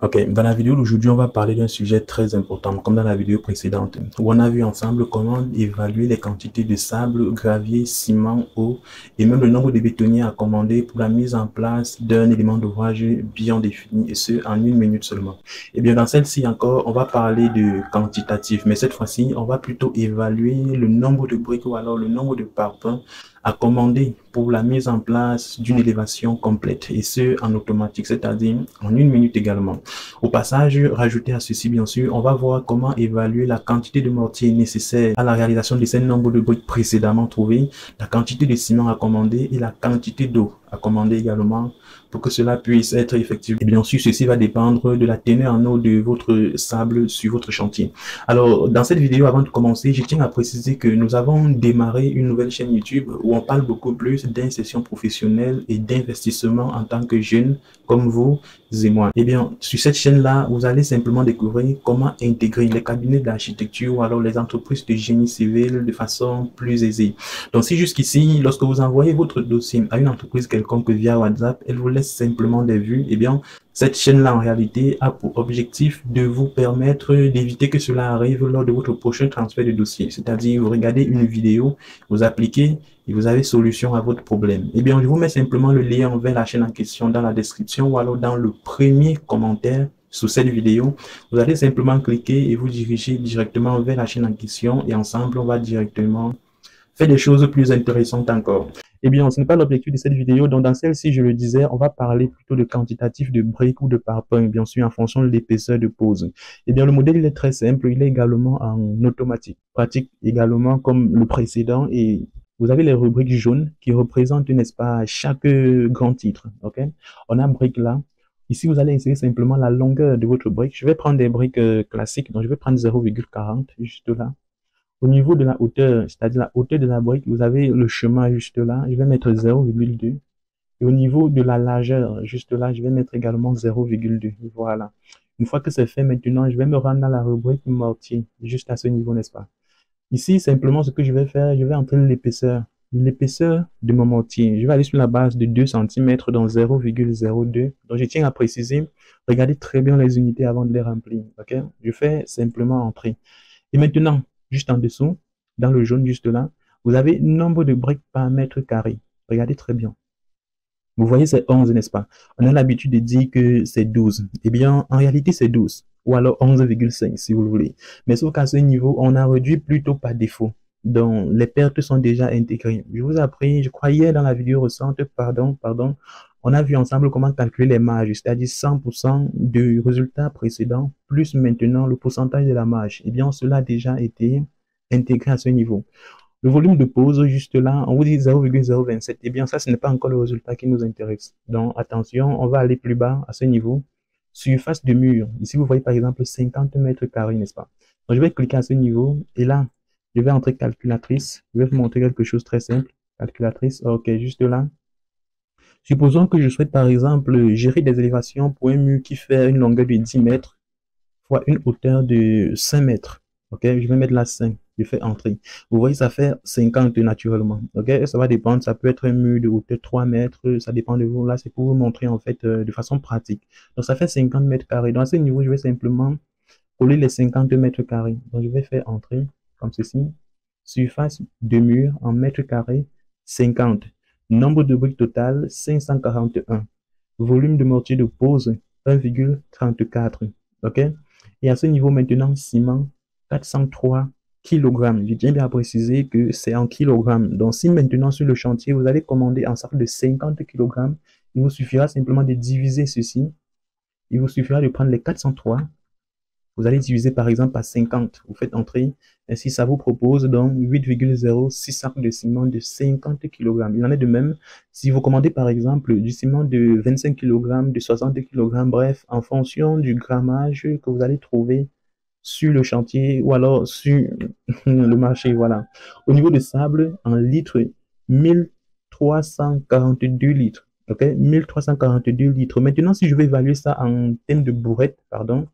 Ok, dans la vidéo d'aujourd'hui, on va parler d'un sujet très important, comme dans la vidéo précédente, où on a vu ensemble comment évaluer les quantités de sable, gravier, ciment, eau, et même le nombre de bétonniers à commander pour la mise en place d'un élément d'ouvrage bien défini, et ce, en 1 minute seulement. Et bien, dans celle-ci encore, on va parler de quantitatif, mais cette fois-ci, on va plutôt évaluer le nombre de briques ou alors le nombre de parpaings à commander pour la mise en place d'une élévation complète, et ce, en automatique, c'est-à-dire en 1 minute également. Au passage, rajouté à ceci, bien sûr, on va voir comment évaluer la quantité de mortier nécessaire à la réalisation de ces nombres de briques précédemment trouvés, la quantité de ciment à commander et la quantité d'eau à commander également pour que cela puisse être effectif. Et bien sûr, ceci va dépendre de la teneur en eau de votre sable sur votre chantier. Alors, dans cette vidéo, avant de commencer, je tiens à préciser que nous avons démarré une nouvelle chaîne YouTube où on parle beaucoup plus d'insertion professionnelle et d'investissement en tant que jeune comme vous et moi. Eh bien, sur cette chaîne-là, vous allez simplement découvrir comment intégrer les cabinets d'architecture ou alors les entreprises de génie civil de façon plus aisée. Donc, si jusqu'ici, lorsque vous envoyez votre dossier à une entreprise quelconque via WhatsApp, elle vous laisse simplement des vues, eh bien, cette chaîne-là, en réalité, a pour objectif de vous permettre d'éviter que cela arrive lors de votre prochain transfert de dossier. C'est-à-dire, vous regardez une vidéo, vous appliquez et vous avez solution à votre problème. Eh bien, je vous mets simplement le lien vers la chaîne en question dans la description ou alors dans le premier commentaire sous cette vidéo. Vous allez simplement cliquer et vous diriger directement vers la chaîne en question et ensemble, on va directement faire des choses plus intéressantes encore. Eh bien, ce n'est pas l'objectif de cette vidéo. Donc, dans celle-ci, je le disais, on va parler plutôt de quantitatif de briques ou de parpaings, bien sûr, en fonction de l'épaisseur de pose. Eh bien, le modèle, il est très simple. Il est également en automatique. Pratique également comme le précédent. Et vous avez les rubriques jaunes qui représentent, n'est-ce pas, chaque grand titre. OK? On a brique là. Ici, vous allez insérer simplement la longueur de votre brique. Je vais prendre des briques classiques. Donc, je vais prendre 0,40 juste là. Au niveau de la hauteur, c'est-à-dire la hauteur de la brique, vous avez le chemin juste là. Je vais mettre 0,2. Et au niveau de la largeur, juste là, je vais mettre également 0,2. Voilà. Une fois que c'est fait, maintenant, je vais me rendre dans la rubrique mortier, juste à ce niveau, n'est-ce pas? Ici, simplement, ce que je vais faire, je vais entrer l'épaisseur. L'épaisseur de mon mortier. Je vais aller sur la base de 2 cm dans 0,02. Donc, je tiens à préciser, regardez très bien les unités avant de les remplir. OK? Je fais simplement entrer. Et maintenant, juste en dessous, dans le jaune juste là, vous avez nombre de briques par mètre carré. Regardez très bien. Vous voyez, c'est 11, n'est-ce pas? On a l'habitude de dire que c'est 12. Eh bien, en réalité, c'est 12. Ou alors 11,5 si vous le voulez. Mais sauf qu'à ce niveau, on a réduit plutôt par défaut. Donc, les pertes sont déjà intégrées. Je vous ai appris, je crois hier dans la vidéo récente, pardon, on a vu ensemble comment calculer les marges, c'est-à-dire 100% du résultat précédent, plus maintenant le pourcentage de la marge. Eh bien, cela a déjà été intégré à ce niveau. Le volume de pause, juste là, on vous dit 0,027. Eh bien, ça, ce n'est pas encore le résultat qui nous intéresse. Donc, attention, on va aller plus bas à ce niveau. Surface de mur. Ici, vous voyez par exemple 50 mètres carrés, n'est-ce pas? Donc, je vais cliquer à ce niveau et là, je vais entrer calculatrice. Je vais vous montrer quelque chose de très simple. Calculatrice, ok, juste là. Supposons que je souhaite par exemple gérer des élévations pour un mur qui fait une longueur de 10 mètres fois une hauteur de 5 mètres. Ok, je vais mettre là 5. Je fais entrer. Vous voyez, ça fait 50 naturellement. Ok, ça va dépendre. Ça peut être un mur de hauteur 3 mètres. Ça dépend de vous. Là, c'est pour vous montrer en fait de façon pratique. Donc, ça fait 50 mètres carrés. Dans ce niveau, je vais simplement coller les 50 mètres carrés. Donc, je vais faire entrer comme ceci. Surface de mur en mètres carrés 50. Nombre de briques total 541. Volume de mortier de pose 1,34. Ok? Et à ce niveau maintenant, ciment 403 kg. Je tiens bien à préciser que c'est en kilogrammes. Donc, si maintenant sur le chantier, vous allez commander un sac de 50 kg, il vous suffira simplement de diviser ceci. Il vous suffira de prendre les 403. Vous allez diviser par exemple par 50. Vous faites entrer. Ainsi, ça vous propose donc 8,06 sacs de ciment de 50 kg. Il en est de même si vous commandez par exemple du ciment de 25 kg, de 60 kg, bref, en fonction du grammage que vous allez trouver sur le chantier ou alors sur le marché. Voilà. Au niveau de sable, en litres, 1342 litres. OK? 1342 litres. Maintenant, si je vais évaluer ça en termes de bourrette, pardon,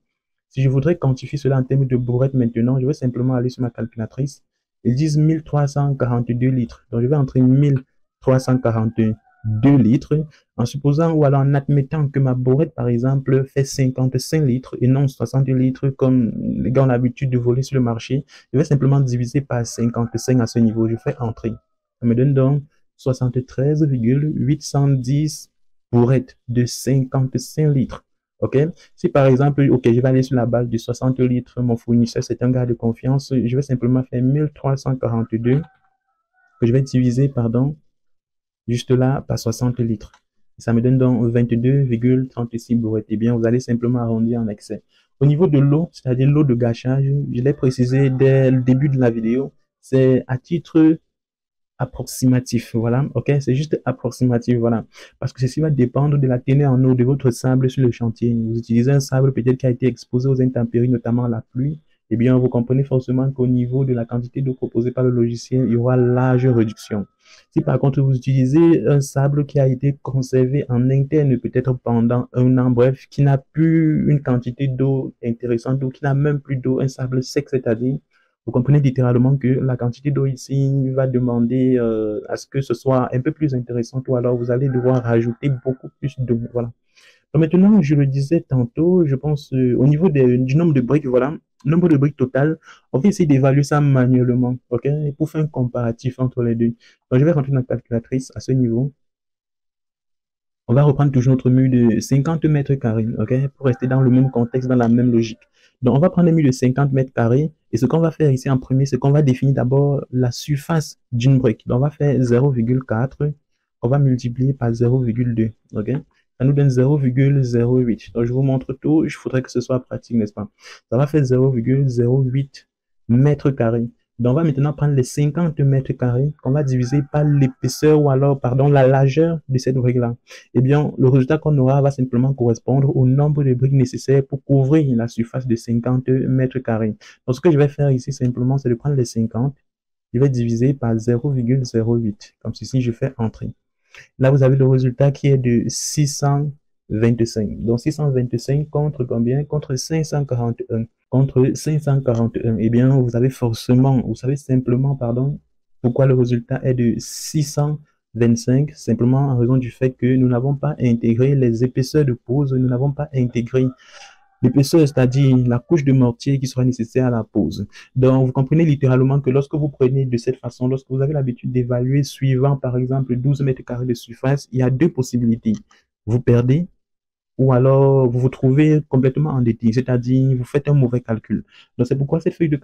si je voudrais quantifier cela en termes de bourrette maintenant, je vais simplement aller sur ma calculatrice. Ils disent 1342 litres. Donc, je vais entrer 1342 2 litres, en supposant ou alors en admettant que ma bourrette, par exemple, fait 55 litres et non 60 litres comme les gars ont l'habitude de voler sur le marché, je vais simplement diviser par 55 à ce niveau. Je fais entrée. Ça me donne donc 73,810 bourrettes de 55 litres. OK? Si par exemple, OK, je vais aller sur la base de 60 litres, mon fournisseur, c'est un gars de confiance, je vais simplement faire 1342 que je vais diviser, pardon, juste là par 60 litres. Ça me donne donc 22,36 bourrettes. Eh bien, vous allez simplement arrondir en excès. Au niveau de l'eau, c'est-à-dire l'eau de gâchage, je l'ai précisé dès le début de la vidéo, c'est à titre approximatif, voilà, ok, c'est juste approximatif, voilà, parce que ceci va dépendre de la teneur en eau de votre sable sur le chantier. Vous utilisez un sable peut-être qui a été exposé aux intempéries, notamment à la pluie, eh bien, vous comprenez forcément qu'au niveau de la quantité d'eau proposée par le logiciel, il y aura large réduction. Si par contre vous utilisez un sable qui a été conservé en interne peut-être pendant un an, bref, qui n'a plus une quantité d'eau intéressante ou qui n'a même plus d'eau, un sable sec, c'est-à-dire, vous comprenez littéralement que la quantité d'eau ici va demander à ce que ce soit un peu plus intéressant ou alors vous allez devoir rajouter beaucoup plus d'eau. Voilà. Donc maintenant, je le disais tantôt, je pense au niveau du nombre de briques, voilà, nombre de briques total, on va essayer d'évaluer ça manuellement, ok, pour faire un comparatif entre les deux. Donc je vais rentrer dans la calculatrice à ce niveau. On va reprendre toujours notre mur de 50 mètres carrés, ok, pour rester dans le même contexte, dans la même logique. Donc, on va prendre un mur de 50 mètres carrés et ce qu'on va faire ici en premier, c'est qu'on va définir d'abord la surface d'une brique. Donc, on va faire 0,4, on va multiplier par 0,2, ok. Ça nous donne 0,08. Donc, je vous montre tout, il faudrait que ce soit pratique, n'est-ce pas? Ça va faire 0,08 mètres carrés. Donc, on va maintenant prendre les 50 mètres carrés qu'on va diviser par l'épaisseur ou alors, pardon, la largeur de cette brique-là. Eh bien, le résultat qu'on aura va simplement correspondre au nombre de briques nécessaires pour couvrir la surface de 50 mètres carrés. Donc, ce que je vais faire ici simplement, c'est de prendre les 50, je vais diviser par 0,08. Comme ceci, je fais entrer. Là, vous avez le résultat qui est de 625. Donc, 625 contre combien? Contre 541. Contre 541. Eh bien, vous avez forcément, vous savez simplement, pardon, pourquoi le résultat est de 625, simplement en raison du fait que nous n'avons pas intégré les épaisseurs de pose, nous n'avons pas intégré l'épaisseur, c'est-à-dire la couche de mortier qui sera nécessaire à la pose. Donc, vous comprenez littéralement que lorsque vous prenez de cette façon, lorsque vous avez l'habitude d'évaluer suivant, par exemple, 12 mètres carrés de surface, il y a deux possibilités. Vous perdez ou alors vous vous trouvez complètement endetté, c'est-à-dire vous faites un mauvais calcul. Donc, c'est pourquoi cette feuille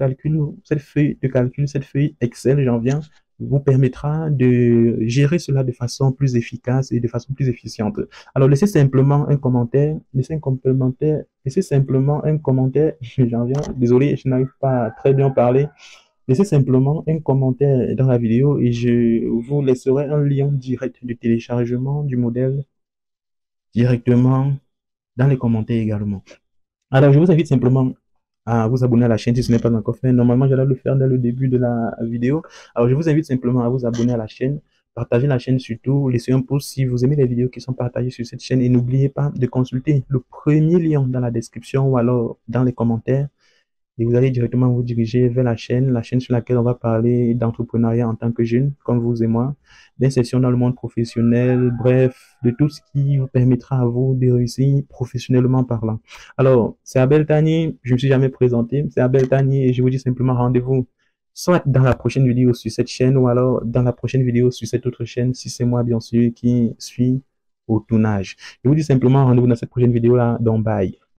Excel, j'en viens, vous permettra de gérer cela de façon plus efficace et de façon plus efficiente. Alors, laissez simplement un commentaire, j'en viens, désolé, je n'arrive pas à très bien parler. Laissez simplement un commentaire dans la vidéo et je vous laisserai un lien direct de téléchargement du modèle directement dans les commentaires également. Alors, je vous invite simplement à vous abonner à la chaîne si ce n'est pas encore fait. Normalement, j'allais le faire dès le début de la vidéo. Alors, je vous invite simplement à vous abonner à la chaîne, partager la chaîne surtout, laissez un pouce si vous aimez les vidéos qui sont partagées sur cette chaîne et n'oubliez pas de consulter le premier lien dans la description ou alors dans les commentaires. Et vous allez directement vous diriger vers la chaîne sur laquelle on va parler d'entrepreneuriat en tant que jeune, comme vous et moi, d'insertion dans le monde professionnel, bref, de tout ce qui vous permettra à vous de réussir professionnellement parlant. Alors, c'est Abel Tani, je ne me suis jamais présenté, c'est Abel Tani et je vous dis simplement rendez-vous soit dans la prochaine vidéo sur cette chaîne ou alors dans la prochaine vidéo sur cette autre chaîne, si c'est moi bien sûr qui suis au tournage. Je vous dis simplement rendez-vous dans cette prochaine vidéo là, donc bye.